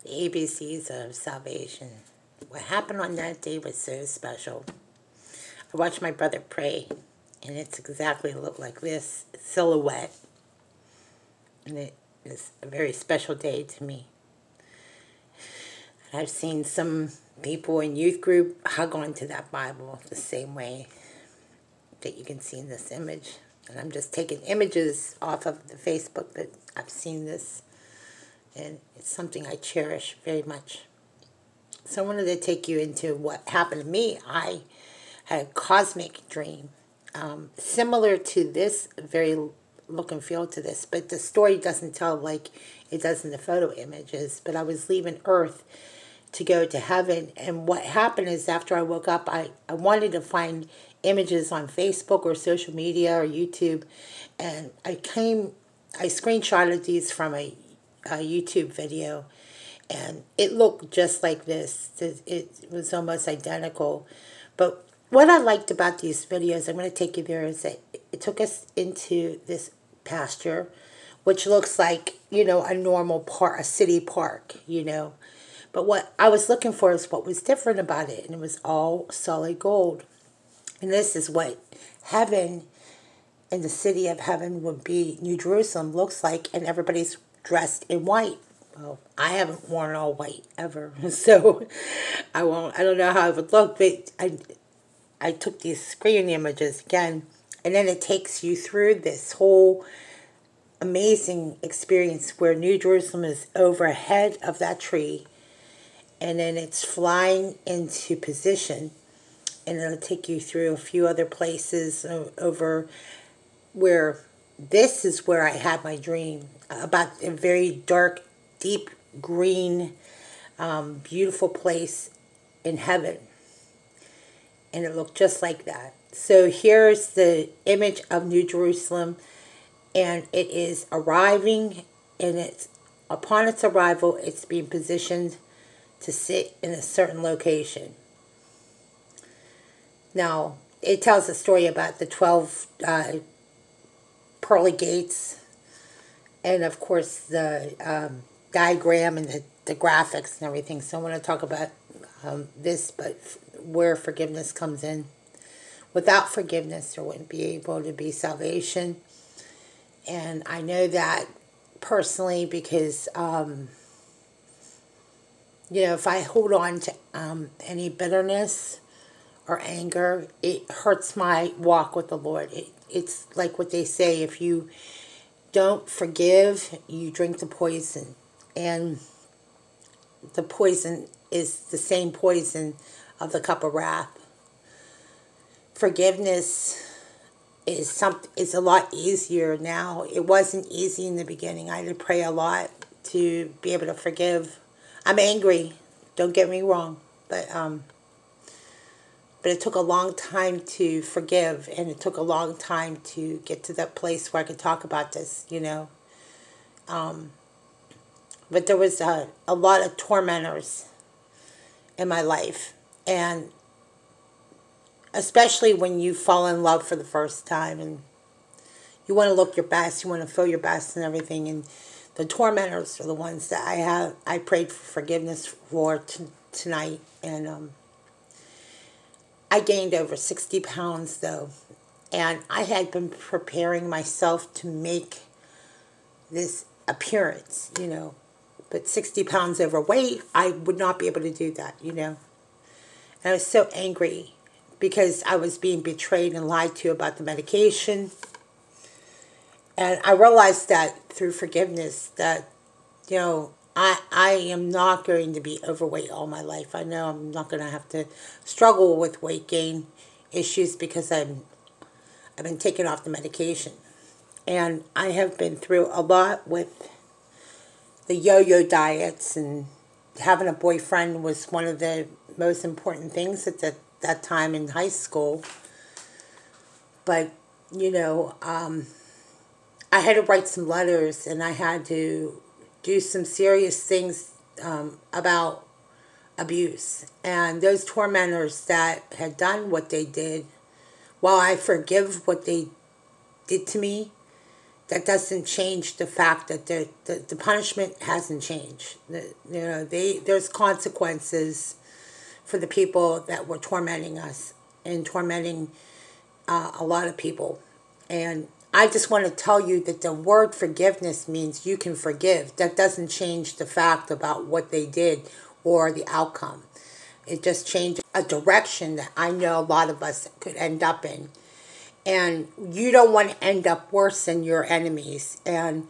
The ABCs of salvation. What happened on that day was so special. I watched my brother pray, and it's exactly looked like this silhouette. And it is a very special day to me. I've seen some people in youth group hug onto that Bible the same way that you can see in this image. And I'm just taking images off of the Facebook, but I've seen this, and it's something I cherish very much. So I wanted to take you into what happened to me. I had a cosmic dream, similar to this, very look and feel to this, but the story doesn't tell like it does in the photo images. But I was leaving Earth to go to heaven, and what happened is after I woke up, I wanted to find images on Facebook or social media or YouTube, and I screenshotted these from a YouTube video, and it looked just like this. It was almost identical. But what I liked about these videos, I'm going to take you there, is that it took us into this pasture, which looks like, a normal park, a city park. But what I was looking for is what was different about it, and it was all solid gold. And this is what heaven in the city of heaven would be, New Jerusalem looks like, and everybody's dressed in white. Well, I haven't worn all white ever, so I won't. I don't know how it would look, but I took these screen images again, and then it takes you through this whole amazing experience where New Jerusalem is overhead of that tree, and then it's flying into position, and it'll take you through a few other places over where this is where I had my dream about a very dark, deep green, beautiful place in heaven. And it looked just like that. So here's the image of New Jerusalem, and it is arriving, and it's upon its arrival, it's being positioned to sit in a certain location. Now, it tells a story about the 12 pearly gates, and of course the diagram and the graphics and everything. So I want to talk about this, but where forgiveness comes in. Without forgiveness, there wouldn't be able to be salvation. And I know that personally because, if I hold on to any bitterness or anger, it hurts my walk with the Lord. It's like what they say, if you don't forgive, you drink the poison. And the poison is the same poison of the cup of wrath. Forgiveness is a lot easier now. It wasn't easy in the beginning. I had to pray a lot to be able to forgive. I'm angry, don't get me wrong, but it took a long time to forgive, and it took a long time to get to that place where I could talk about this. But there was a lot of tormentors in my life, and especially when you fall in love for the first time, and you want to look your best, you want to feel your best and everything, and the tormentors are the ones that I prayed for forgiveness for tonight, and I gained over 60 pounds though, and I had been preparing myself to make this appearance. But 60 pounds overweight, I would not be able to do that. And I was so angry because I was being betrayed and lied to about the medication. And I realized that through forgiveness that, I am not going to be overweight all my life. I know I'm not going to have to struggle with weight gain issues because I've been taking off the medication. And I have been through a lot with the yo-yo diets, and having a boyfriend was one of the most important things at that time in high school. But, I had to write some letters, and I had to do some serious things about abuse. And those tormentors that had done what they did, while I forgive what they did to me, that doesn't change the fact that the punishment hasn't changed. There's consequences for the people that were tormenting us and tormenting a lot of people. And I just want to tell you that the word forgiveness means you can forgive. That doesn't change the fact about what they did or the outcome. It just changes a direction that I know a lot of us could end up in. And you don't want to end up worse than your enemies. And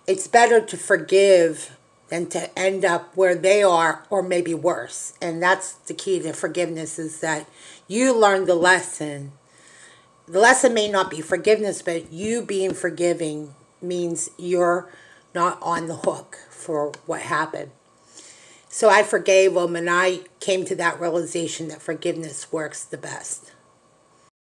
it's better to forgive than to end up where they are or maybe worse. And that's the key to forgiveness, is that you learn the lesson. The lesson may not be forgiveness, but you being forgiving means you're not on the hook for what happened. So I forgave them, and I came to that realization that forgiveness works the best.